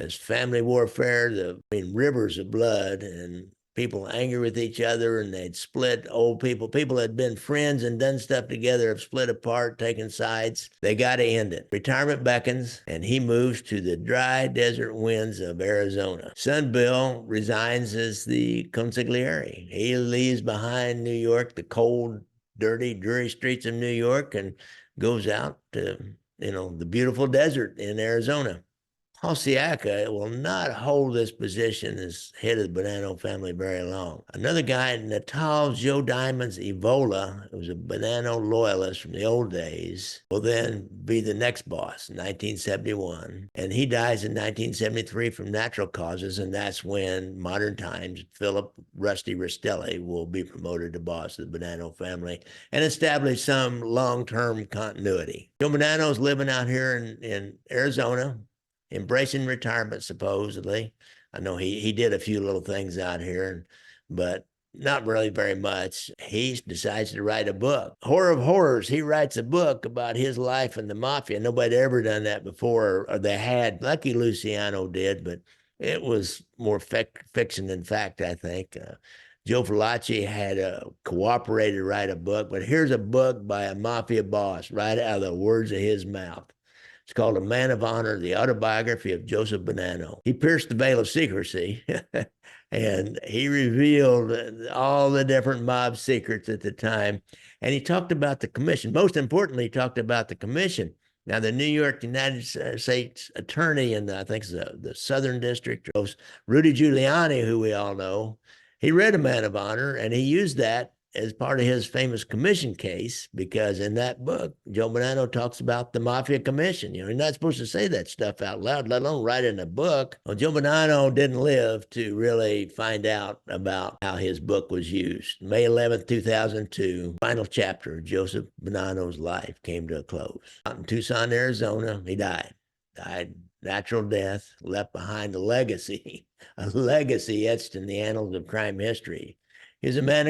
There's family warfare, rivers of blood, and people angry with each other, and they'd split. Old people, people that had been friends and done stuff together, have split apart, taken sides. They got to end it. Retirement beckons, and he moves to the dry desert winds of Arizona. Son Bill resigns as the consigliere. He leaves behind New York, the cold, dirty, dreary streets of New York, and goes out to, the beautiful desert in Arizona. Paul Siaka will not hold this position as head of the Bonanno family very long. Another guy, Natal Joe Diamond's Evola, who was a Bonanno loyalist from the old days, will then be the next boss in 1971. And he dies in 1973 from natural causes, and that's when, modern times, Philip Rusty Rastelli will be promoted to boss of the Bonanno family and establish some long-term continuity. Joe Bonanno's living out here in Arizona, embracing retirement, supposedly. I know he did a few little things out here, but not really very much. He decides to write a book. Horror of horrors, he writes a book about his life in the Mafia. Nobody had ever done that before, or they had. Lucky Luciano did, but it was more fiction than fact, I think. Joe Fallaci had cooperated to write a book, but here's a book by a Mafia boss, right out of the words of his mouth. It's called A Man of Honor, the autobiography of Joseph Bonanno. He pierced the veil of secrecy and he revealed all the different mob secrets at the time. And he talked about the commission. Most importantly, he talked about the commission. Now, the New York United States attorney in I think the Southern District, Rudy Giuliani, who we all know, he read A Man of Honor, and he used that as part of his famous commission case, because in that book, Joe Bonanno talks about the Mafia Commission. You're not supposed to say that stuff out loud, let alone write it in a book. Well, Joe Bonanno didn't live to really find out about how his book was used. May 11th, 2002, final chapter of Joseph Bonanno's life came to a close. Out in Tucson, Arizona, he died natural death, left behind a legacy etched in the annals of crime history. He was a man